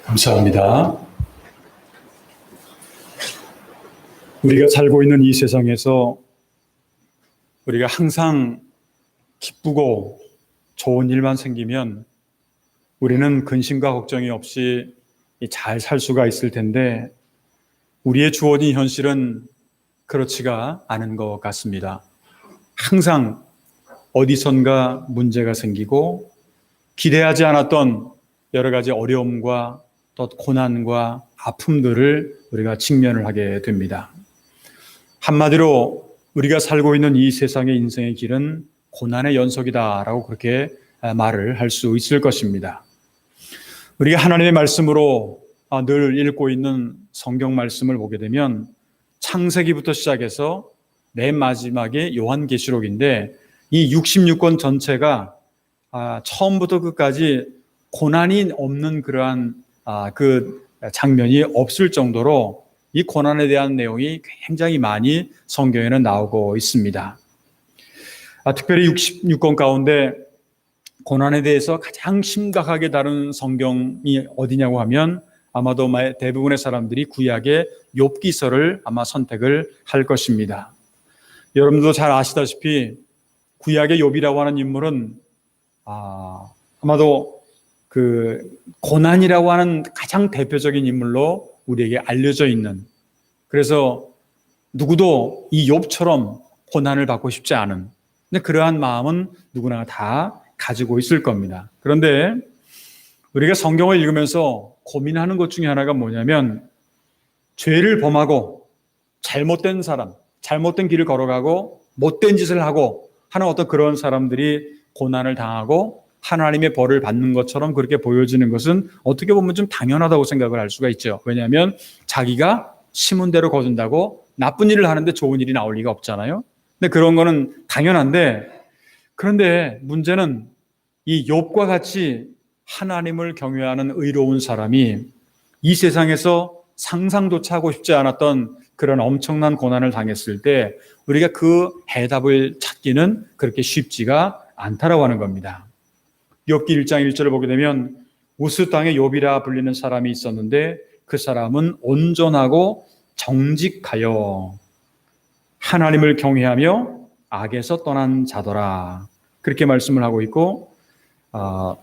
감사합니다. 우리가 살고 있는 이 세상에서 우리가 항상 기쁘고 좋은 일만 생기면 우리는 근심과 걱정이 없이 잘 살 수가 있을 텐데 우리의 주어진 현실은 그렇지가 않은 것 같습니다. 항상 어디선가 문제가 생기고 기대하지 않았던 여러 가지 어려움과 또 고난과 아픔들을 우리가 직면을 하게 됩니다. 한마디로 우리가 살고 있는 이 세상의 인생의 길은 고난의 연속이다라고 그렇게 말을 할 수 있을 것입니다. 우리가 하나님의 말씀으로 늘 읽고 있는 성경 말씀을 보게 되면 창세기부터 시작해서 맨 마지막에 요한계시록인데 이 66권 전체가 처음부터 끝까지 고난이 없는 그러한 그 장면이 없을 정도로 이 고난에 대한 내용이 굉장히 많이 성경에는 나오고 있습니다. 특별히 66권 가운데 고난에 대해서 가장 심각하게 다룬 성경이 어디냐고 하면 아마도 대부분의 사람들이 구약의 욥기서를 아마 선택을 할 것입니다. 여러분도 잘 아시다시피 구약의 욥이라고 하는 인물은 아마도 그 고난이라고 하는 가장 대표적인 인물로 우리에게 알려져 있는, 그래서 누구도 이 욥처럼 고난을 받고 싶지 않은, 근데 그러한 마음은 누구나 다 가지고 있을 겁니다. 그런데 우리가 성경을 읽으면서 고민하는 것 중에 하나가 뭐냐면 죄를 범하고 잘못된 사람, 잘못된 길을 걸어가고 못된 짓을 하고 하는 어떤 그런 사람들이 고난을 당하고 하나님의 벌을 받는 것처럼 그렇게 보여지는 것은 어떻게 보면 좀 당연하다고 생각을 할 수가 있죠. 왜냐하면 자기가 심은 대로 거둔다고 나쁜 일을 하는데 좋은 일이 나올 리가 없잖아요. 근데 그런 거는 당연한데, 그런데 문제는 이 욥과 같이 하나님을 경외하는 의로운 사람이 이 세상에서 상상조차 하고 싶지 않았던 그런 엄청난 고난을 당했을 때 우리가 그 해답을 찾기는 그렇게 쉽지가 않다라고 하는 겁니다. 욥기 1장 1절을 보게 되면 우스 땅에 욥이라 불리는 사람이 있었는데 그 사람은 온전하고 정직하여 하나님을 경외하며 악에서 떠난 자더라, 그렇게 말씀을 하고 있고 1장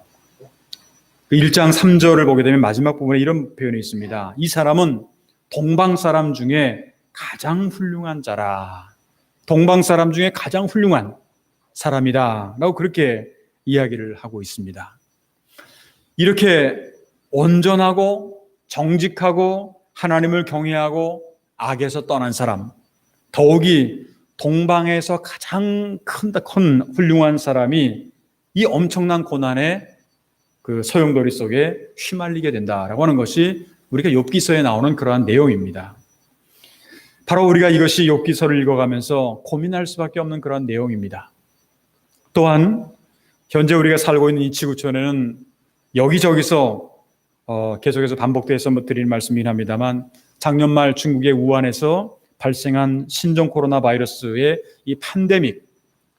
3절을 보게 되면 마지막 부분에 이런 표현이 있습니다. 이 사람은 동방 사람 중에 가장 훌륭한 자라, 동방 사람 중에 가장 훌륭한 사람이다 라고 그렇게 이야기를 하고 있습니다. 이렇게 온전하고 정직하고 하나님을 경외하고 악에서 떠난 사람, 더욱이 동방에서 가장 큰 훌륭한 사람이 이 엄청난 고난의 그 소용돌이 속에 휘말리게 된다라고 하는 것이 우리가 욥기서에 나오는 그러한 내용입니다. 바로 우리가 이것이 욥기서를 읽어가면서 고민할 수밖에 없는 그러한 내용입니다. 또한 현재 우리가 살고 있는 이 지구촌에는 여기저기서 계속해서 반복돼서 드리는 말씀이긴 합니다만 작년 말 중국의 우한에서 발생한 신종 코로나 바이러스의 이 팬데믹,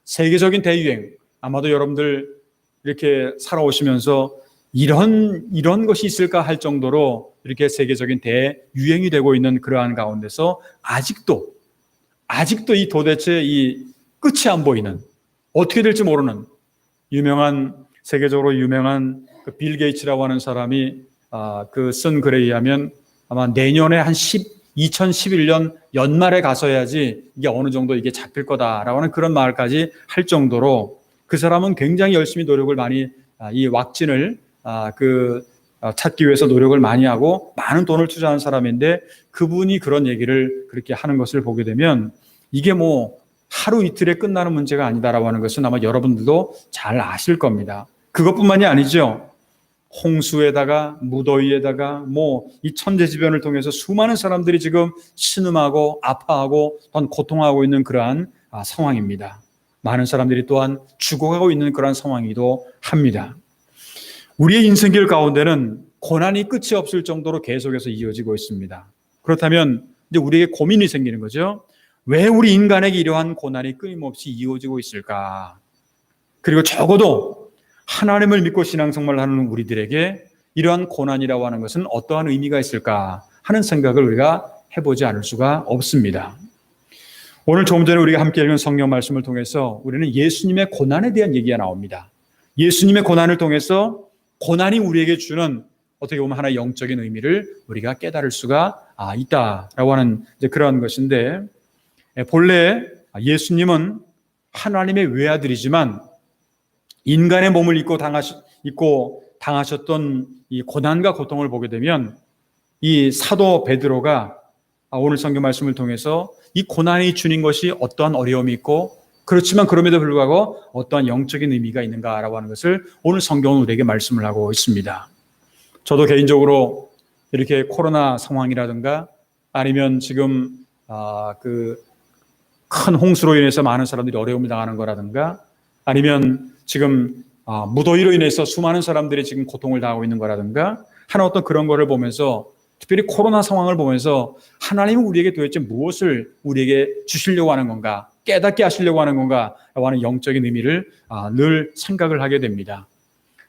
세계적인 대유행, 아마도 여러분들 이렇게 살아오시면서 이런 것이 있을까 할 정도로 이렇게 세계적인 대유행이 되고 있는 그러한 가운데서 아직도 이 도대체 이 끝이 안 보이는, 어떻게 될지 모르는 세계적으로 유명한 그 빌 게이츠라고 하는 사람이 그 쓴 글에 의하면 아마 내년에 한 2011년 연말에 가서야지 이게 어느 정도 이게 잡힐 거다라고 하는 그런 말까지 할 정도로 그 사람은 굉장히 열심히 노력을 많이 이 왁진을 찾기 위해서 노력을 많이 하고 많은 돈을 투자한 사람인데 그분이 그런 얘기를 그렇게 하는 것을 보게 되면 이게 뭐 하루 이틀에 끝나는 문제가 아니다라고 하는 것은 아마 여러분들도 잘 아실 겁니다. 그것뿐만이 아니죠. 홍수에다가 무더위에다가 이 천재지변을 통해서 수많은 사람들이 지금 신음하고 아파하고 또한 고통하고 있는 그러한 상황입니다. 많은 사람들이 또한 죽어가고 있는 그러한 상황이기도 합니다. 우리의 인생길 가운데는 고난이 끝이 없을 정도로 계속해서 이어지고 있습니다. 그렇다면 이제 우리에게 고민이 생기는 거죠. 왜 우리 인간에게 이러한 고난이 끊임없이 이어지고 있을까? 그리고 적어도 하나님을 믿고 신앙생활을 하는 우리들에게 이러한 고난이라고 하는 것은 어떠한 의미가 있을까 하는 생각을 우리가 해보지 않을 수가 없습니다. 오늘 조금 전에 우리가 함께 읽은 성경 말씀을 통해서 우리는 예수님의 고난에 대한 얘기가 나옵니다. 예수님의 고난을 통해서 고난이 우리에게 주는 어떻게 보면 하나의 영적인 의미를 우리가 깨달을 수가 있다라고 하는 그런 것인데, 본래 예수님은 하나님의 외아들이지만 인간의 몸을 입고 당하셨던 이 고난과 고통을 보게 되면 이 사도 베드로가 오늘 성경 말씀을 통해서 이 고난이 주는 것이 어떠한 어려움이 있고, 그렇지만 그럼에도 불구하고 어떠한 영적인 의미가 있는가라고 하는 것을 오늘 성경은 우리에게 말씀을 하고 있습니다. 저도 개인적으로 이렇게 코로나 상황이라든가 아니면 지금 그 큰 홍수로 인해서 많은 사람들이 어려움을 당하는 거라든가 아니면 지금 무더위로 인해서 수많은 사람들이 지금 고통을 당하고 있는 거라든가 하는 어떤 그런 거를 보면서, 특별히 코로나 상황을 보면서 하나님은 우리에게 도대체 무엇을 우리에게 주시려고 하는 건가, 깨닫게 하시려고 하는 건가 라고 하는 영적인 의미를 늘 생각을 하게 됩니다.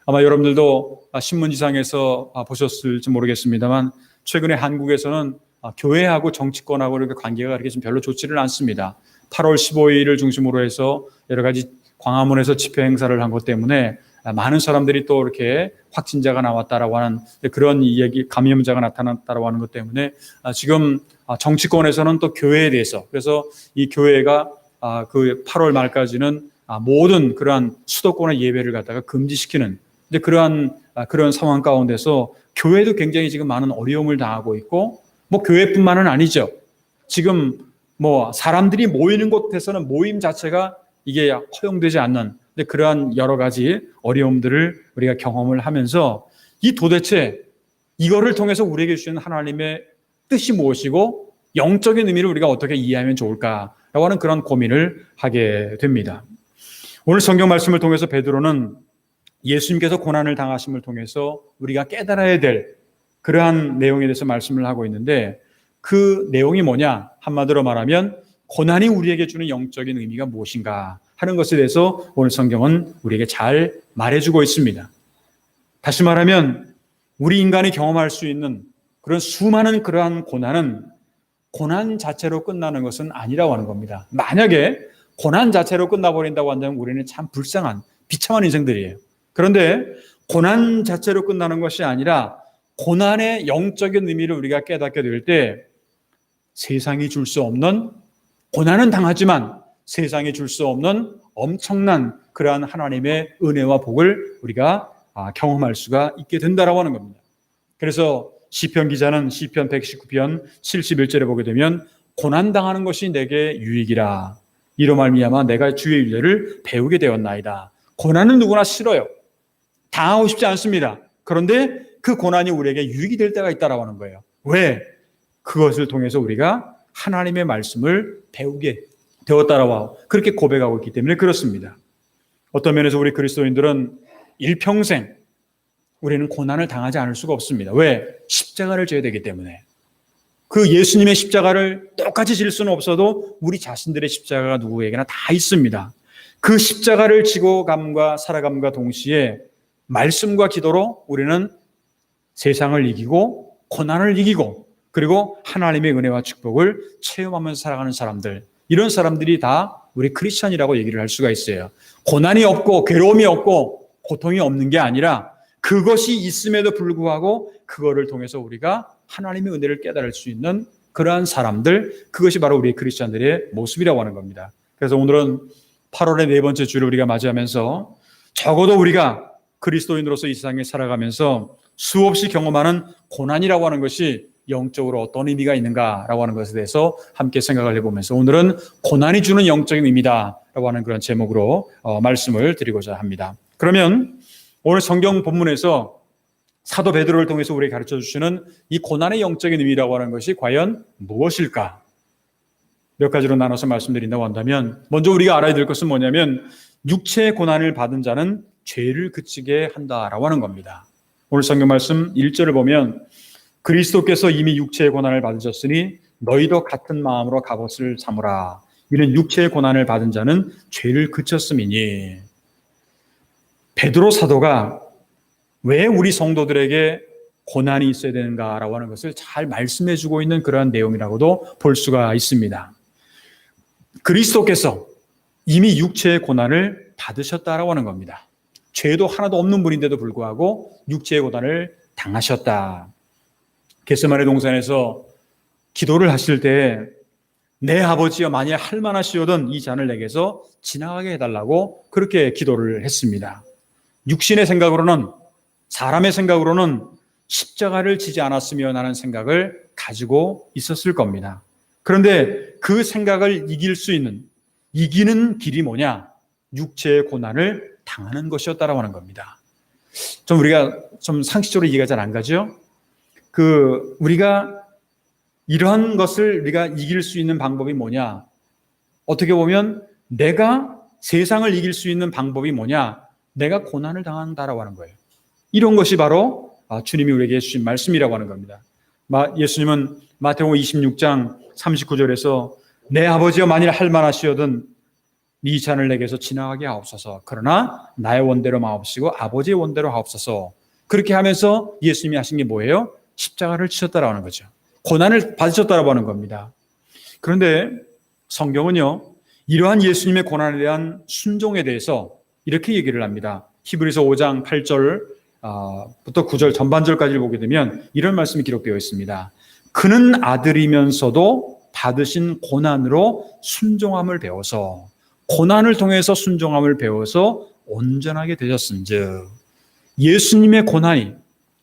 아마 여러분들도 신문지상에서 보셨을지 모르겠습니다만 최근에 한국에서는 교회하고 정치권하고 이렇게 관계가 그렇게 좀 별로 좋지를 않습니다. 8월 15일을 중심으로 해서 여러 가지 광화문에서 집회 행사를 한 것 때문에 많은 사람들이 또 이렇게 확진자가 나왔다라고 하는 그런 얘기, 감염자가 나타났다라고 하는 것 때문에 지금 정치권에서는 또 교회에 대해서, 그래서 이 교회가 그 8월 말까지는 모든 그러한 수도권의 예배를 갖다가 금지시키는 그런 상황 가운데서 교회도 굉장히 지금 많은 어려움을 당하고 있고, 뭐 교회뿐만은 아니죠. 지금 뭐 사람들이 모이는 곳에서는 모임 자체가 이게 허용되지 않는 그러한 여러 가지 어려움들을 우리가 경험을 하면서 이 도대체 이거를 통해서 우리에게 주신 하나님의 뜻이 무엇이고 영적인 의미를 우리가 어떻게 이해하면 좋을까라고 하는 그런 고민을 하게 됩니다. 오늘 성경 말씀을 통해서 베드로는 예수님께서 고난을 당하심을 통해서 우리가 깨달아야 될 그러한 내용에 대해서 말씀을 하고 있는데, 그 내용이 뭐냐? 한마디로 말하면 고난이 우리에게 주는 영적인 의미가 무엇인가 하는 것에 대해서 오늘 성경은 우리에게 잘 말해주고 있습니다. 다시 말하면 우리 인간이 경험할 수 있는 그런 수많은 그러한 고난은 고난 자체로 끝나는 것은 아니라고 하는 겁니다. 만약에 고난 자체로 끝나버린다고 한다면 우리는 참 불쌍한 비참한 인생들이에요. 그런데 고난 자체로 끝나는 것이 아니라 고난의 영적인 의미를 우리가 깨닫게 될 때 세상이 줄 수 없는, 고난은 당하지만 세상이 줄 수 없는 엄청난 그러한 하나님의 은혜와 복을 우리가 경험할 수가 있게 된다라고 하는 겁니다. 그래서 시편 기자는 시편 119편 71절에 보게 되면 고난당하는 것이 내게 유익이라, 이로 말미암아 내가 주의 윤례를 배우게 되었나이다. 고난은 누구나 싫어요. 당하고 싶지 않습니다. 그런데 그 고난이 우리에게 유익이 될 때가 있다라고 하는 거예요. 왜? 그것을 통해서 우리가 하나님의 말씀을 배우게 되었다라고 그렇게 고백하고 있기 때문에 그렇습니다. 어떤 면에서 우리 그리스도인들은 일평생 우리는 고난을 당하지 않을 수가 없습니다. 왜? 십자가를 져야 되기 때문에. 그 예수님의 십자가를 똑같이 질 수는 없어도 우리 자신들의 십자가가 누구에게나 다 있습니다. 그 십자가를 지고 감과 살아감과 동시에 말씀과 기도로 우리는 세상을 이기고 고난을 이기고 그리고 하나님의 은혜와 축복을 체험하면서 살아가는 사람들, 이런 사람들이 다 우리 크리스찬이라고 얘기를 할 수가 있어요. 고난이 없고 괴로움이 없고 고통이 없는 게 아니라 그것이 있음에도 불구하고 그거를 통해서 우리가 하나님의 은혜를 깨달을 수 있는 그러한 사람들, 그것이 바로 우리 크리스찬들의 모습이라고 하는 겁니다. 그래서 오늘은 8월의 네 번째 주를 우리가 맞이하면서 적어도 우리가 그리스도인으로서 이 세상에 살아가면서 수없이 경험하는 고난이라고 하는 것이 영적으로 어떤 의미가 있는가라고 하는 것에 대해서 함께 생각을 해보면서 오늘은 고난이 주는 영적인 의미다라고 하는 그런 제목으로 말씀을 드리고자 합니다. 그러면 오늘 성경 본문에서 사도 베드로를 통해서 우리에게 가르쳐 주시는 이 고난의 영적인 의미라고 하는 것이 과연 무엇일까? 몇 가지로 나눠서 말씀드린다고 한다면, 먼저 우리가 알아야 될 것은 뭐냐면 육체의 고난을 받은 자는 죄를 그치게 한다라고 하는 겁니다. 오늘 성경 말씀 1절을 보면 그리스도께서 이미 육체의 고난을 받으셨으니 너희도 같은 마음으로 갑옷을 삼으라. 이는 육체의 고난을 받은 자는 죄를 그쳤음이니. 베드로 사도가 왜 우리 성도들에게 고난이 있어야 되는가라고 하는 것을 잘 말씀해 주고 있는 그러한 내용이라고도 볼 수가 있습니다. 그리스도께서 이미 육체의 고난을 받으셨다라고 하는 겁니다. 죄도 하나도 없는 분인데도 불구하고 육체의 고난을 당하셨다. 겟세마네 동산에서 기도를 하실 때 내 아버지여 만일 할만하시오든 이 잔을 내게서 지나가게 해달라고 그렇게 기도를 했습니다. 육신의 생각으로는, 사람의 생각으로는 십자가를 지지 않았으면 하는 생각을 가지고 있었을 겁니다. 그런데 그 생각을 이기는 길이 뭐냐? 육체의 고난을 당하는 것이었다라고 하는 겁니다. 우리가 상식적으로 이해가 잘 안 가죠? 우리가 이러한 것을 우리가 이길 수 있는 방법이 뭐냐? 어떻게 보면 내가 세상을 이길 수 있는 방법이 뭐냐? 내가 고난을 당한다라고 하는 거예요. 이런 것이 바로 주님이 우리에게 해주신 말씀이라고 하는 겁니다. 예수님은 마태복음 26장 39절에서 내 아버지여 만일 할만하시거든 이 잔을 내게서 지나가게 하옵소서. 그러나 나의 원대로 마옵시고 아버지의 원대로 하옵소서. 그렇게 하면서 예수님이 하신 게 뭐예요? 십자가를 치셨다라고 하는 거죠. 고난을 받으셨다라고 하는 겁니다. 그런데 성경은요, 이러한 예수님의 고난에 대한 순종에 대해서 이렇게 얘기를 합니다. 히브리서 5장 8절부터 9절 전반절까지를 보게 되면 이런 말씀이 기록되어 있습니다. 그는 아들이면서도 받으신 고난으로 순종함을 배워서, 고난을 통해서 순종함을 배워서 온전하게 되셨은즉, 예수님의 고난이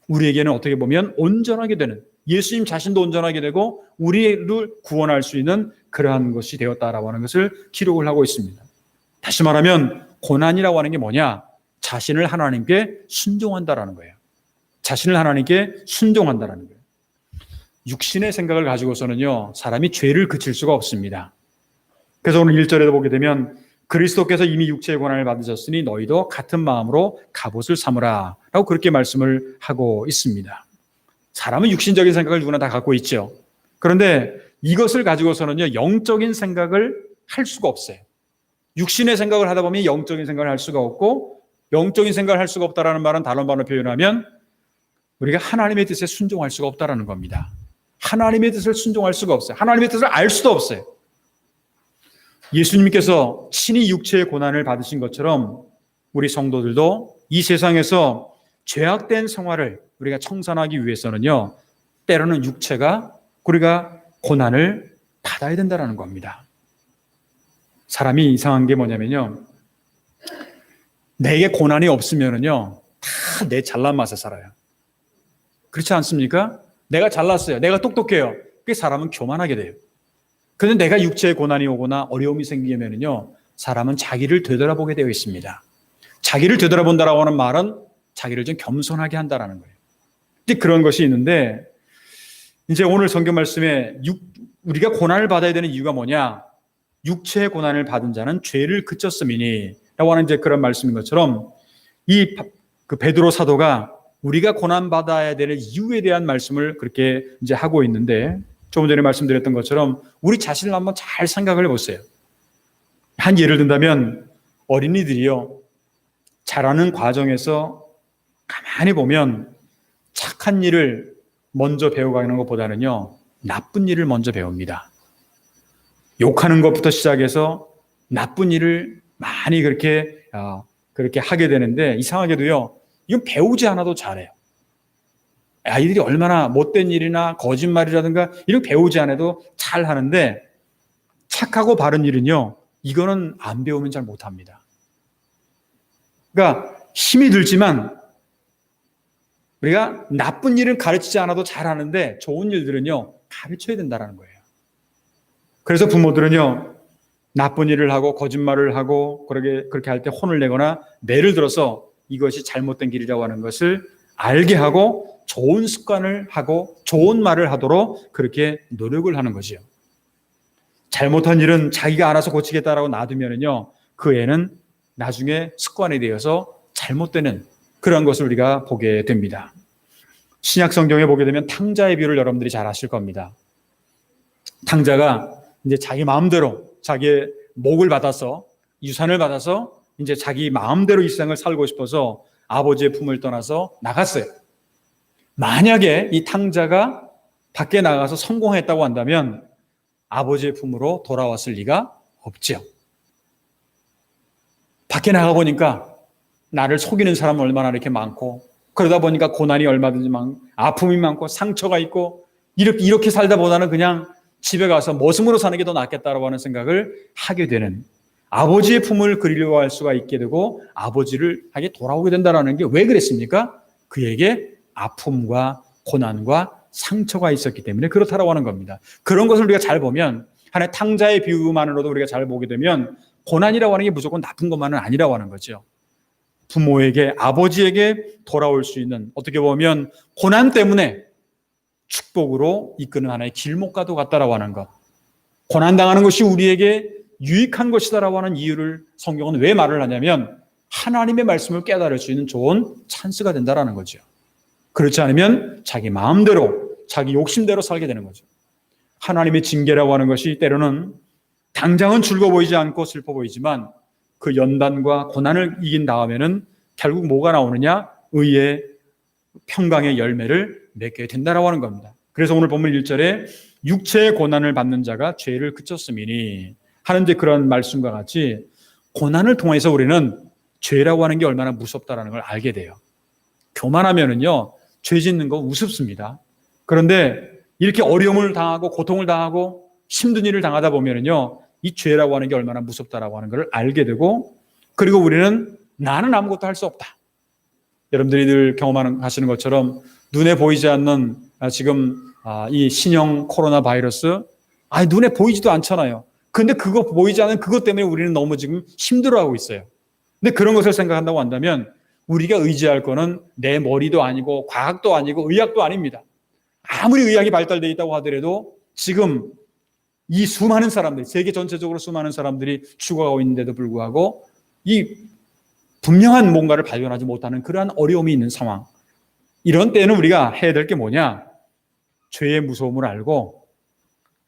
우리에게는 어떻게 보면 온전하게 되는, 예수님 자신도 온전하게 되고 우리를 구원할 수 있는 그러한 것이 되었다라고 하는 것을 기록을 하고 있습니다. 다시 말하면 고난이라고 하는 게 뭐냐? 자신을 하나님께 순종한다라는 거예요. 자신을 하나님께 순종한다라는 거예요. 육신의 생각을 가지고서는요, 사람이 죄를 그칠 수가 없습니다. 그래서 오늘 1절에도 보게 되면 그리스도께서 이미 육체의 고난을 받으셨으니 너희도 같은 마음으로 갑옷을 삼으라 라고 그렇게 말씀을 하고 있습니다. 사람은 육신적인 생각을 누구나 다 갖고 있죠. 그런데 이것을 가지고서는요, 영적인 생각을 할 수가 없어요. 육신의 생각을 하다 보면 영적인 생각을 할 수가 없고, 영적인 생각을 할 수가 없다라는 말은 다른 말로 표현하면 우리가 하나님의 뜻에 순종할 수가 없다라는 겁니다. 하나님의 뜻을 순종할 수가 없어요. 하나님의 뜻을 알 수도 없어요. 예수님께서 친히 육체의 고난을 받으신 것처럼 우리 성도들도 이 세상에서 죄악된 생활을 우리가 청산하기 위해서는요, 때로는 우리가 고난을 받아야 된다는 겁니다. 사람이 이상한 게 뭐냐면요, 내게 고난이 없으면은요, 다 내 잘난 맛에 살아요. 그렇지 않습니까? 내가 잘났어요. 내가 똑똑해요. 그게 사람은 교만하게 돼요. 그런데 내가 육체의 고난이 오거나 어려움이 생기면은요, 사람은 자기를 되돌아보게 되어 있습니다. 자기를 되돌아본다라고 하는 말은 자기를 좀 겸손하게 한다라는 거예요. 이제 그런 것이 있는데, 이제 오늘 성경 말씀에 우리가 고난을 받아야 되는 이유가 뭐냐? 육체의 고난을 받은 자는 죄를 그쳤음이니 라고 하는 이제 그런 말씀인 것처럼, 그 베드로 사도가 우리가 고난 받아야 되는 이유에 대한 말씀을 그렇게 이제 하고 있는데, 조금 전에 말씀드렸던 것처럼 우리 자신을 한번 잘 생각을 해보세요. 한 예를 든다면 어린이들이요, 자라는 과정에서 가만히 보면 착한 일을 먼저 배워가는 것보다는요, 나쁜 일을 먼저 배웁니다. 욕하는 것부터 시작해서 나쁜 일을 많이 그렇게 하게 되는데, 이상하게도요, 이건 배우지 않아도 잘해요. 아이들이 얼마나 못된 일이나 거짓말이라든가 이런 거 배우지 않아도 잘 하는데, 착하고 바른 일은요, 이거는 안 배우면 잘 못합니다. 그러니까 힘이 들지만 우리가 나쁜 일은 가르치지 않아도 잘하는데 좋은 일들은요, 가르쳐야 된다는 거예요. 그래서 부모들은요, 나쁜 일을 하고 거짓말을 하고 그렇게 할 때 혼을 내거나 매를 들어서 이것이 잘못된 길이라고 하는 것을 알게 하고 좋은 습관을 하고 좋은 말을 하도록 그렇게 노력을 하는 거지요. 잘못한 일은 자기가 알아서 고치겠다라고 놔두면은요, 그 애는 나중에 습관에 대해서 잘못되는 그런 것을 우리가 보게 됩니다. 신약 성경에 보게 되면 탕자의 비유를 여러분들이 잘 아실 겁니다. 탕자가 이제 자기 마음대로 자기의 목을 받아서, 유산을 받아서 이제 자기 마음대로 이 세상을 살고 싶어서 아버지의 품을 떠나서 나갔어요. 만약에 이 탕자가 밖에 나가서 성공했다고 한다면 아버지의 품으로 돌아왔을 리가 없죠. 밖에 나가보니까 나를 속이는 사람은 얼마나 이렇게 많고, 그러다 보니까 고난이 얼마든지 많고, 아픔이 많고, 상처가 있고, 이렇게 살다 보다는 그냥 집에 가서 머슴으로 사는 게 더 낫겠다라고 하는 생각을 하게 되는, 아버지의 품을 그리워할 수가 있게 되고 아버지를 하게 돌아오게 된다는 게 왜 그랬습니까? 그에게 아픔과 고난과 상처가 있었기 때문에 그렇다라고 하는 겁니다. 그런 것을 우리가 잘 보면, 하나의 탕자의 비유만으로도 우리가 잘 보게 되면 고난이라고 하는 게 무조건 나쁜 것만은 아니라고 하는 거죠. 부모에게, 아버지에게 돌아올 수 있는, 어떻게 보면 고난 때문에 축복으로 이끄는 하나의 길목과도 같다라고 하는 것. 고난당하는 것이 우리에게 유익한 것이다라고 하는 이유를 성경은 왜 말을 하냐면, 하나님의 말씀을 깨달을 수 있는 좋은 찬스가 된다라는 거죠. 그렇지 않으면 자기 마음대로, 자기 욕심대로 살게 되는 거죠. 하나님의 징계라고 하는 것이 때로는 당장은 즐거워 보이지 않고 슬퍼 보이지만 그 연단과 고난을 이긴 다음에는 결국 뭐가 나오느냐? 의의 평강의 열매를 맺게 된다라고 하는 겁니다. 그래서 오늘 본문 1절에 육체의 고난을 받는 자가 죄를 그쳤음이니 하는데, 그런 말씀과 같이 고난을 통해서 우리는 죄라고 하는 게 얼마나 무섭다라는 걸 알게 돼요. 교만하면은요, 죄 짓는 거 우습습니다. 그런데 이렇게 어려움을 당하고 고통을 당하고 힘든 일을 당하다 보면은요, 이 죄라고 하는 게 얼마나 무섭다라고 하는 걸 알게 되고, 그리고 우리는 나는 아무것도 할 수 없다. 여러분들이 늘 경험하시는 것처럼 눈에 보이지 않는 지금 이 신형 코로나 바이러스, 눈에 보이지도 않잖아요. 근데 그거 보이지 않는 그것 때문에 우리는 너무 지금 힘들어하고 있어요. 근데 그런 것을 생각한다고 한다면 우리가 의지할 거는 내 머리도 아니고 과학도 아니고 의학도 아닙니다. 아무리 의학이 발달되어 있다고 하더라도 지금 이 수많은 사람들, 세계 전체적으로 수많은 사람들이 죽어가고 있는데도 불구하고 이 분명한 뭔가를 발견하지 못하는 그러한 어려움이 있는 상황. 이런 때는 우리가 해야 될 게 뭐냐? 죄의 무서움을 알고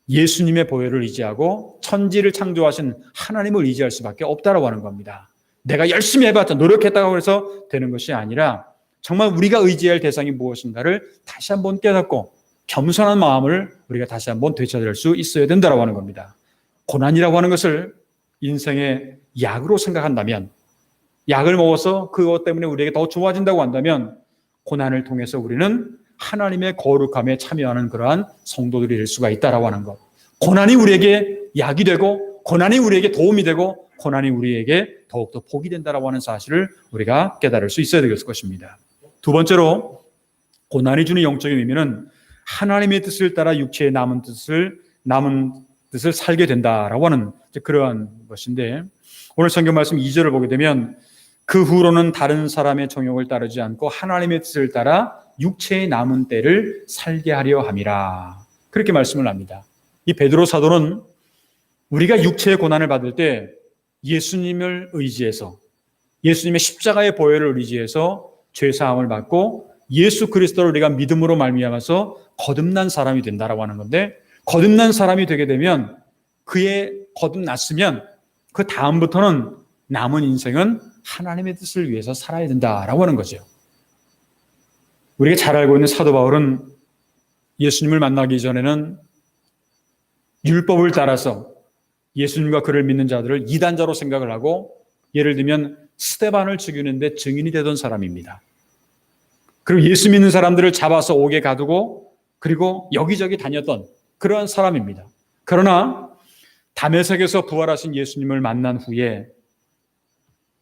예수님의 보혈을 의지하고 천지를 창조하신 하나님을 의지할 수밖에 없다라고 하는 겁니다. 내가 열심히 해봤자, 노력했다고 해서 되는 것이 아니라 정말 우리가 의지할 대상이 무엇인가를 다시 한번 깨닫고 겸손한 마음을 우리가 다시 한번 되찾을 수 있어야 된다라고 하는 겁니다. 고난이라고 하는 것을 인생의 약으로 생각한다면, 약을 먹어서 그것 때문에 우리에게 더 좋아진다고 한다면 고난을 통해서 우리는 하나님의 거룩함에 참여하는 그러한 성도들이 될 수가 있다라고 하는 것. 고난이 우리에게 약이 되고 고난이 우리에게 도움이 되고 고난이 우리에게 더욱더 복이 된다라고 하는 사실을 우리가 깨달을 수 있어야 되겠을 것입니다. 두 번째로, 고난이 주는 영적인 의미는 하나님의 뜻을 따라 육체의 남은 뜻을 살게 된다라고 하는 그러한 것인데, 오늘 성경 말씀 2절을 보게 되면 그 후로는 다른 사람의 정욕을 따르지 않고 하나님의 뜻을 따라 육체의 남은 때를 살게 하려 함이라. 그렇게 말씀을 합니다. 이 베드로 사도는 우리가 육체의 고난을 받을 때 예수님을 의지해서, 예수님의 십자가의 보혈을 의지해서 죄사함을 받고 예수 그리스도를 우리가 믿음으로 말미암아서 거듭난 사람이 된다라고 하는 건데, 거듭난 사람이 되게 되면, 그의 거듭났으면 그 다음부터는 남은 인생은 하나님의 뜻을 위해서 살아야 된다라고 하는 거죠. 우리가 잘 알고 있는 사도 바울은 예수님을 만나기 전에는 율법을 따라서 예수님과 그를 믿는 자들을 이단자로 생각을 하고, 예를 들면 스데반을 죽이는데 증인이 되던 사람입니다. 그리고 예수 믿는 사람들을 잡아서 옥에 가두고 그리고 여기저기 다녔던 그러한 사람입니다. 그러나 다메섹에서 부활하신 예수님을 만난 후에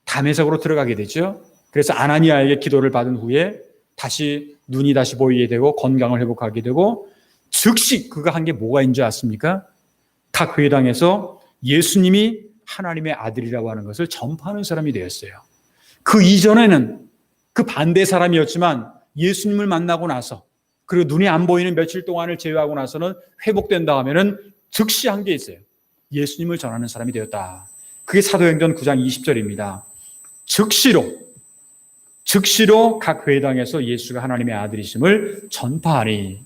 다메섹으로 들어가게 되죠. 그래서 아나니아에게 기도를 받은 후에 다시 눈이 다시 보이게 되고 건강을 회복하게 되고, 즉시 그가 한 게 뭐가 있는 줄 아십니까? 각 회당에서 예수님이 하나님의 아들이라고 하는 것을 전파하는 사람이 되었어요. 그 이전에는 그 반대 사람이었지만 예수님을 만나고 나서, 그리고 눈이 안 보이는 며칠 동안을 제외하고 나서는 회복된 다음에는 즉시 한 게 있어요. 예수님을 전하는 사람이 되었다. 그게 사도행전 9장 20절입니다. 즉시로 각 회당에서 예수가 하나님의 아들이심을 전파하니.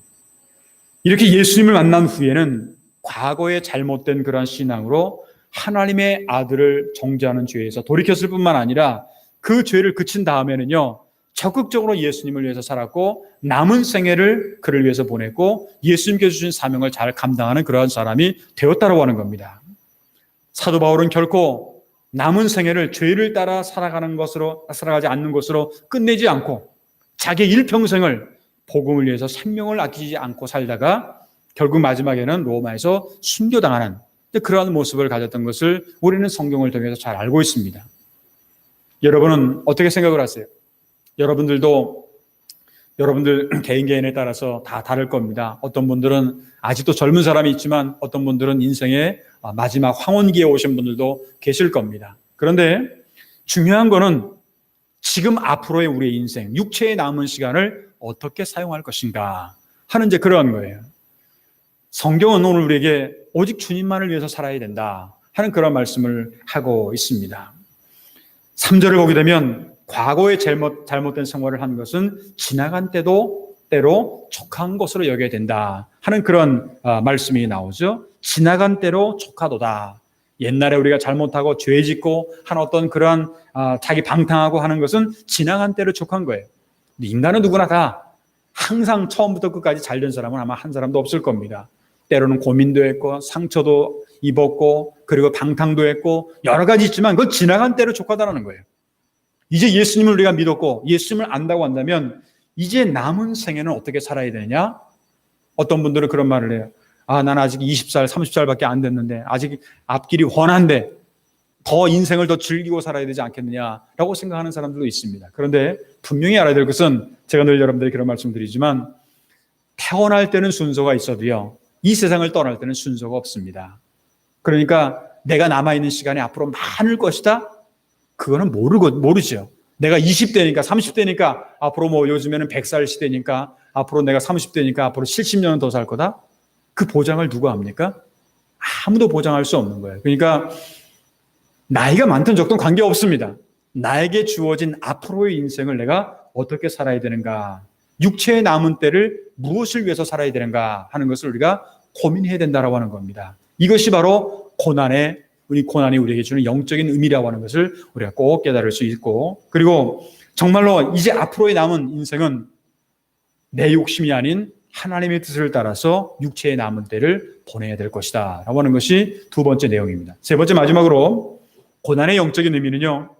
이렇게 예수님을 만난 후에는 과거의 잘못된 그러한 신앙으로 하나님의 아들을 정죄하는 죄에서 돌이켰을 뿐만 아니라 그 죄를 그친 다음에는요, 적극적으로 예수님을 위해서 살았고 남은 생애를 그를 위해서 보냈고 예수님께서 주신 사명을 잘 감당하는 그러한 사람이 되었다고 하는 겁니다. 사도 바울은 결코 남은 생애를 죄를 따라 살아가지 않는 것으로 끝내지 않고 자기 일평생을 복음을 위해서 생명을 아끼지 않고 살다가 결국 마지막에는 로마에서 순교당하는 그러한 모습을 가졌던 것을 우리는 성경을 통해서 잘 알고 있습니다. 여러분은 어떻게 생각을 하세요? 여러분들 개인에 따라서 다 다를 겁니다. 어떤 분들은 아직도 젊은 사람이 있지만 어떤 분들은 인생의 마지막 황혼기에 오신 분들도 계실 겁니다. 그런데 중요한 거는 지금 앞으로의 우리의 인생, 육체에 남은 시간을 어떻게 사용할 것인가 하는 이제 그런 거예요. 성경은 오늘 우리에게 오직 주님만을 위해서 살아야 된다 하는 그런 말씀을 하고 있습니다. 3절을 보게 되면 과거에 잘못된 생활을 한 것은 지나간 때로 족한 것으로 여겨야 된다 하는 그런 말씀이 나오죠. 지나간 때로 족하도다. 옛날에 우리가 잘못하고 죄 짓고 한 어떤 그러한 자기 방탕하고 하는 것은 지나간 때로 족한 거예요. 인간은 누구나 다 항상 처음부터 끝까지 잘된 사람은 아마 한 사람도 없을 겁니다. 때로는 고민도 했고 상처도 입었고 그리고 방탕도 했고 여러 가지 있지만 그건 지나간 때로 족하다는 거예요. 이제 예수님을 우리가 믿었고 예수님을 안다고 한다면 이제 남은 생애는 어떻게 살아야 되느냐? 어떤 분들은 그런 말을 해요. 난 아직 20살, 30살밖에 안 됐는데 아직 앞길이 훤한데 더 인생을 더 즐기고 살아야 되지 않겠느냐라고 생각하는 사람들도 있습니다. 그런데 분명히 알아야 될 것은 제가 늘 여러분들에게 그런 말씀드리지만 태어날 때는 순서가 있어도요. 이 세상을 떠날 때는 순서가 없습니다. 그러니까 내가 남아있는 시간이 앞으로 많을 것이다? 그거는 모르죠. 내가 20대니까 30대니까 앞으로 요즘에는 100살 시대니까 앞으로 내가 30대니까 앞으로 70년은 더 살 거다? 그 보장을 누가 합니까? 아무도 보장할 수 없는 거예요. 그러니까 나이가 많든 적든 관계없습니다. 나에게 주어진 앞으로의 인생을 내가 어떻게 살아야 되는가, 육체의 남은 때를 무엇을 위해서 살아야 되는가 하는 것을 우리가 고민해야 된다고 하는 겁니다. 이것이 바로 고난이 우리에게 주는 영적인 의미라고 하는 것을 우리가 꼭 깨달을 수 있고, 그리고 정말로 이제 앞으로의 남은 인생은 내 욕심이 아닌 하나님의 뜻을 따라서 육체의 남은 때를 보내야 될 것이다 라고 하는 것이 두 번째 내용입니다. 세 번째 마지막으로 고난의 영적인 의미는요,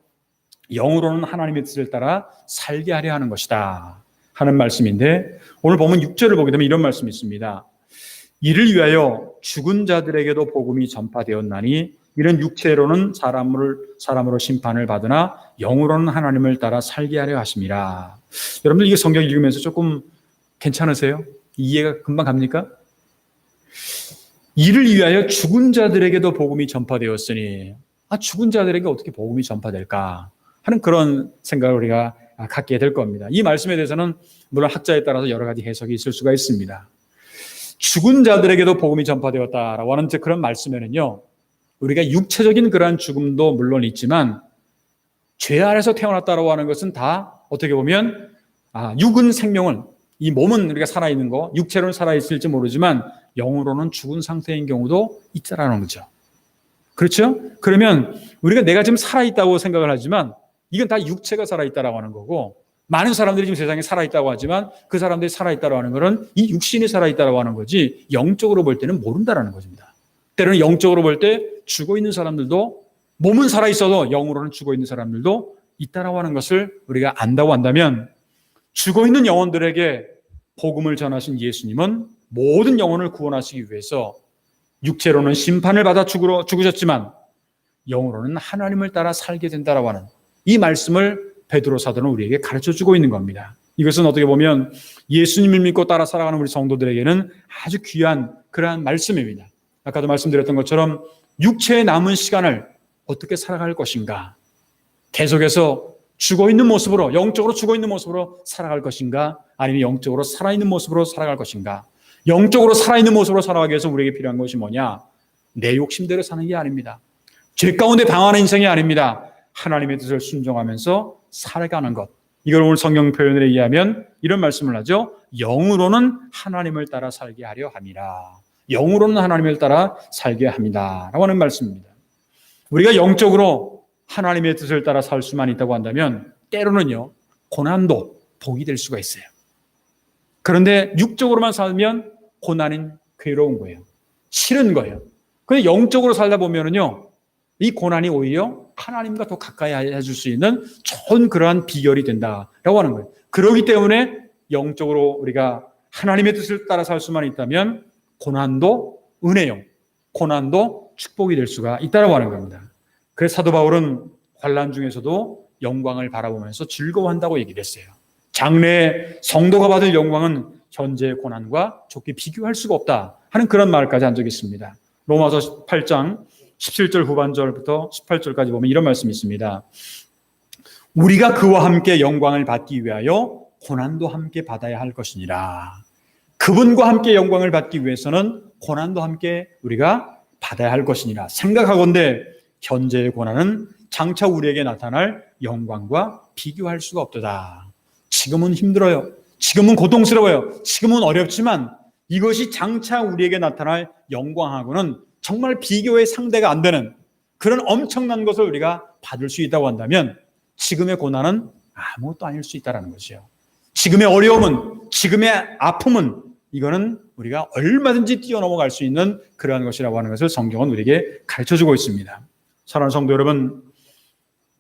영으로는 하나님의 뜻을 따라 살게 하려 하는 것이다 하는 말씀인데, 오늘 보면 6절을 보게 되면 이런 말씀이 있습니다. 이를 위하여 죽은 자들에게도 복음이 전파되었나니 이는 육체로는 사람으로 심판을 받으나 영으로는 하나님을 따라 살게 하려 하심이라. 여러분들 이게 성경 읽으면서 조금 괜찮으세요? 이해가 금방 갑니까? 이를 위하여 죽은 자들에게도 복음이 전파되었으니, 죽은 자들에게 어떻게 복음이 전파될까 하는 그런 생각을 우리가 갖게 될 겁니다. 이 말씀에 대해서는 물론 학자에 따라서 여러 가지 해석이 있을 수가 있습니다. 죽은 자들에게도 복음이 전파되었다라고 하는 그런 말씀에는요, 우리가 육체적인 그러한 죽음도 물론 있지만 죄 아래서 태어났다라고 하는 것은 다 어떻게 보면 육은 생명은, 이 몸은 우리가 살아있는 거, 육체로는 살아있을지 모르지만 영으로는 죽은 상태인 경우도 있다라는 거죠. 그렇죠? 그러면 우리가 내가 지금 살아있다고 생각을 하지만 이건 다 육체가 살아있다라고 하는 거고, 많은 사람들이 지금 세상에 살아있다고 하지만 그 사람들이 살아있다고 하는 것은 이 육신이 살아있다고 하는 거지 영적으로 볼 때는 모른다라는 것입니다. 때로는 영적으로 볼 때 죽어있는 사람들도, 몸은 살아있어도 영으로는 죽어있는 사람들도 있다라고 하는 것을 우리가 안다고 한다면, 죽어있는 영혼들에게 복음을 전하신 예수님은 모든 영혼을 구원하시기 위해서 육체로는 심판을 받아 죽으셨지만 영으로는 하나님을 따라 살게 된다라고 하는 이 말씀을 베드로 사도는 우리에게 가르쳐주고 있는 겁니다. 이것은 어떻게 보면 예수님을 믿고 따라 살아가는 우리 성도들에게는 아주 귀한 그러한 말씀입니다. 아까도 말씀드렸던 것처럼 육체의 남은 시간을 어떻게 살아갈 것인가, 계속해서 죽어있는 모습으로, 영적으로 죽어있는 모습으로 살아갈 것인가, 아니면 영적으로 살아있는 모습으로 살아갈 것인가. 영적으로 살아있는 모습으로 살아가기 위해서 우리에게 필요한 것이 뭐냐? 내 욕심대로 사는 게 아닙니다. 죄 가운데 방황하는 인생이 아닙니다. 하나님의 뜻을 순종하면서 살아가는 것. 이걸 오늘 성경 표현을 의하면 이런 말씀을 하죠. 영으로는 하나님을 따라 살게 하려 함이라. 영으로는 하나님을 따라 살게 합니다 라고 하는 말씀입니다. 우리가 영적으로 하나님의 뜻을 따라 살 수만 있다고 한다면 때로는요, 고난도 복이 될 수가 있어요. 그런데 육적으로만 살면 고난은 괴로운 거예요. 싫은 거예요. 그런데 영적으로 살다 보면은요, 이 고난이 오히려 하나님과 더 가까이 해줄 수 있는 좋은 그러한 비결이 된다라고 하는 거예요. 그렇기 때문에 영적으로 우리가 하나님의 뜻을 따라 살 수만 있다면 고난도 은혜요, 고난도 축복이 될 수가 있다라고 하는 겁니다. 그래서 사도 바울은 환난 중에서도 영광을 바라보면서 즐거워한다고 얘기를 했어요. 장래 성도가 받을 영광은 현재의 고난과 좋게 비교할 수가 없다 하는 그런 말까지 한 적이 있습니다. 로마서 8장 17절 후반절부터 18절까지 보면 이런 말씀이 있습니다. 우리가 그와 함께 영광을 받기 위하여 고난도 함께 받아야 할 것이니라. 그분과 함께 영광을 받기 위해서는 고난도 함께 우리가 받아야 할 것이니라. 생각하건대 현재의 고난은 장차 우리에게 나타날 영광과 비교할 수가 없도다. 지금은 힘들어요. 지금은 고통스러워요. 지금은 어렵지만 이것이 장차 우리에게 나타날 영광하고는 정말 비교의 상대가 안 되는 그런 엄청난 것을 우리가 받을 수 있다고 한다면 지금의 고난은 아무것도 아닐 수 있다는 것이요. 지금의 어려움은, 지금의 아픔은 이거는 우리가 얼마든지 뛰어넘어갈 수 있는 그러한 것이라고 하는 것을 성경은 우리에게 가르쳐주고 있습니다. 사랑하는 성도 여러분,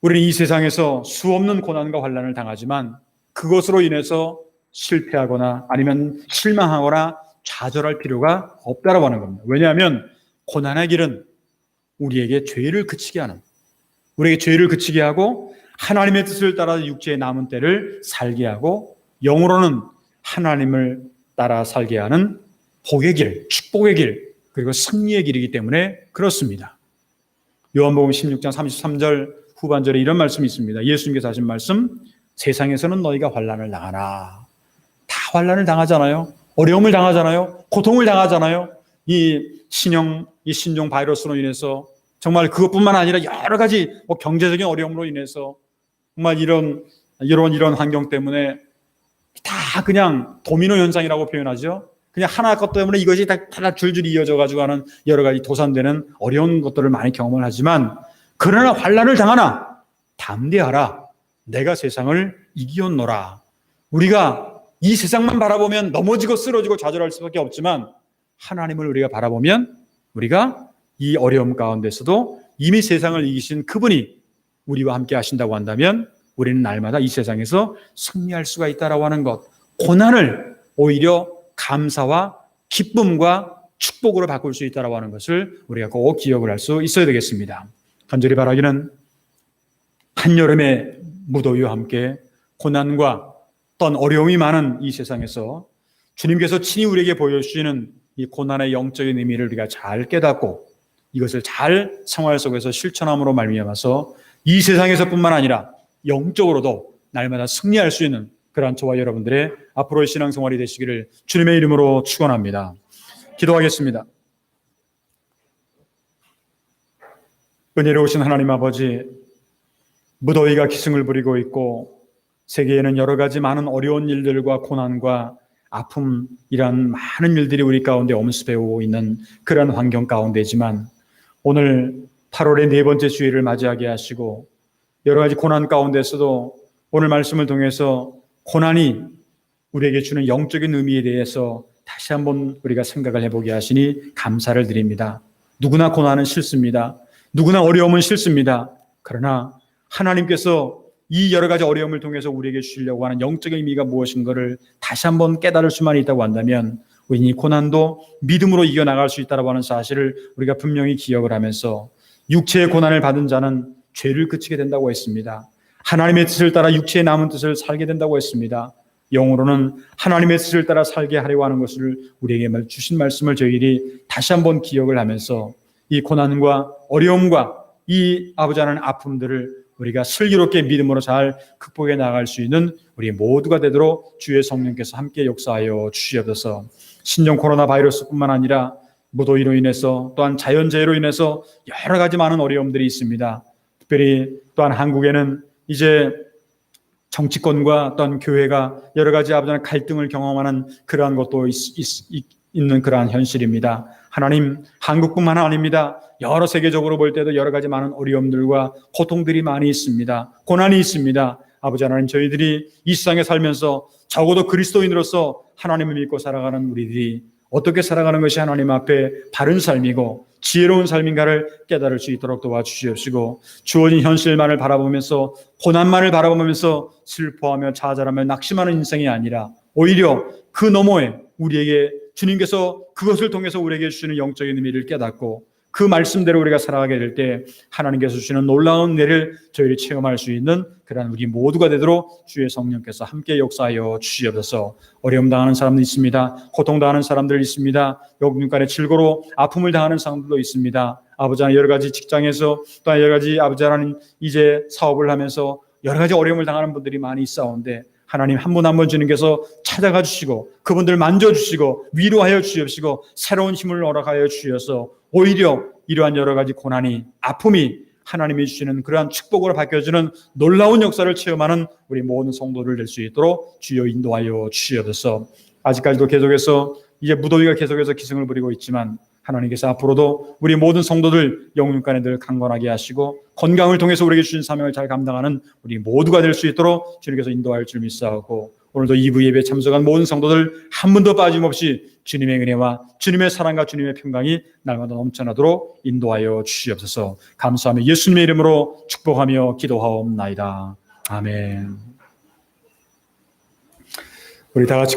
우리는 이 세상에서 수없는 고난과 환난을 당하지만 그것으로 인해서 실패하거나 아니면 실망하거나 좌절할 필요가 없다라고 하는 겁니다. 왜냐하면 고난의 길은 우리에게 죄를 그치게 하는, 우리에게 죄를 그치게 하고 하나님의 뜻을 따라 육체의 남은 때를 살게 하고 영으로는 하나님을 따라 살게 하는 복의 길, 축복의 길, 그리고 승리의 길이기 때문에 그렇습니다. 요한복음 16장 33절 후반절에 이런 말씀이 있습니다. 예수님께서 하신 말씀, 세상에서는 너희가 환난을 당하나. 다 환난을 당하잖아요. 어려움을 당하잖아요. 고통을 당하잖아요. 이 신종 바이러스로 인해서 정말 그것뿐만 아니라 여러 가지 경제적인 어려움으로 인해서 정말 이런 환경 때문에 다 그냥 도미노 현상이라고 표현하죠. 그냥 하나 것 때문에 이것이 다 줄줄이 이어져 가지고 하는 여러 가지 도산되는 어려운 것들을 많이 경험을 하지만 그러나 환난을 당하나 담대하라. 내가 세상을 이기었노라. 우리가 이 세상만 바라보면 넘어지고 쓰러지고 좌절할 수밖에 없지만 하나님을 우리가 바라보면 우리가 이 어려움 가운데서도 이미 세상을 이기신 그분이 우리와 함께 하신다고 한다면 우리는 날마다 이 세상에서 승리할 수가 있다라고 하는 것, 고난을 오히려 감사와 기쁨과 축복으로 바꿀 수 있다라고 하는 것을 우리가 꼭 기억을 할 수 있어야 되겠습니다. 간절히 바라기는 한여름의 무더위와 함께 고난과 어떤 어려움이 많은 이 세상에서 주님께서 친히 우리에게 보여주시는 이 고난의 영적인 의미를 우리가 잘 깨닫고 이것을 잘 생활 속에서 실천함으로 말미암아서 이 세상에서뿐만 아니라 영적으로도 날마다 승리할 수 있는 그러한 저와 여러분들의 앞으로의 신앙생활이 되시기를 주님의 이름으로 축원합니다. 기도하겠습니다. 은혜로우신 하나님 아버지, 무더위가 기승을 부리고 있고 세계에는 여러 가지 많은 어려운 일들과 고난과 아픔, 이런 많은 일들이 우리 가운데 엄습해오고 있는 그런 환경 가운데지만 오늘 8월의 네 번째 주일을 맞이하게 하시고 여러 가지 고난 가운데서도 오늘 말씀을 통해서 고난이 우리에게 주는 영적인 의미에 대해서 다시 한번 우리가 생각을 해보게 하시니 감사를 드립니다. 누구나 고난은 싫습니다. 누구나 어려움은 싫습니다. 그러나 하나님께서 이 여러 가지 어려움을 통해서 우리에게 주시려고 하는 영적인 의미가 무엇인가를 다시 한번 깨달을 수만 있다고 한다면 우리는 이 고난도 믿음으로 이겨나갈 수 있다고 하는 사실을 우리가 분명히 기억을 하면서 육체의 고난을 받은 자는 죄를 그치게 된다고 했습니다. 하나님의 뜻을 따라 육체의 남은 뜻을 살게 된다고 했습니다. 영으로는 하나님의 뜻을 따라 살게 하려고 하는 것을 우리에게 주신 말씀을 저희들이 다시 한번 기억을 하면서 이 고난과 어려움과 이 아버지 하나님 아픔들을 우리가 슬기롭게 믿음으로 잘 극복해 나갈 수 있는 우리 모두가 되도록 주의 성령께서 함께 역사하여 주시옵소서. 신종 코로나 바이러스뿐만 아니라 무더위로 인해서 또한 자연재해로 인해서 여러 가지 많은 어려움들이 있습니다. 특별히 또한 한국에는 이제 정치권과 또한 교회가 여러 가지 아버지의 갈등을 경험하는 그러한 것도 있는 그러한 현실입니다. 하나님, 한국뿐만 아닙니다. 여러 세계적으로 볼 때도 여러 가지 많은 어려움들과 고통들이 많이 있습니다. 고난이 있습니다. 아버지 하나님, 저희들이 이 세상에 살면서 적어도 그리스도인으로서 하나님을 믿고 살아가는 우리들이 어떻게 살아가는 것이 하나님 앞에 바른 삶이고 지혜로운 삶인가를 깨달을 수 있도록 도와주시옵시고, 주어진 현실만을 바라보면서 고난만을 바라보면서 슬퍼하며 좌절하며 낙심하는 인생이 아니라 오히려 그 너머에 우리에게 주님께서 그것을 통해서 우리에게 주시는 영적인 의미를 깨닫고 그 말씀대로 우리가 살아가게 될 때 하나님께서 주시는 놀라운 은혜를 저희를 체험할 수 있는 그러한 우리 모두가 되도록 주의 성령께서 함께 역사하여 주시옵소서. 어려움 당하는 사람도 있습니다. 고통 당하는 사람들 있습니다. 역눈간에 질고로 아픔을 당하는 사람들도 있습니다. 아버지 하나님, 여러 가지 직장에서 또 여러 가지 아버지 하나님 이제 사업을 하면서 여러 가지 어려움을 당하는 분들이 많이 있사온데 하나님 한 분 한 분 주님께서 찾아가 주시고 그분들 만져주시고 위로하여 주시옵시고 새로운 힘을 허락하여 주셔서 오히려 이러한 여러 가지 고난이 아픔이 하나님이 주시는 그러한 축복으로 바뀌어지는 놀라운 역사를 체험하는 우리 모든 성도들 될 수 있도록 주여 인도하여 주시옵소서. 아직까지도 계속해서 이제 무더위가 계속해서 기승을 부리고 있지만 하나님께서 앞으로도 우리 모든 성도들 영육간에 늘 강건하게 하시고 건강을 통해서 우리에게 주신 사명을 잘 감당하는 우리 모두가 될 수 있도록 주님께서 인도할 줄 믿사오고, 오늘도 2부 예배에 참석한 모든 성도들 한 분도 빠짐없이 주님의 은혜와 주님의 사랑과 주님의 평강이 날마다 넘쳐나도록 인도하여 주시옵소서. 감사하며 예수님의 이름으로 축복하며 기도하옵나이다. 아멘. 우리 다 같이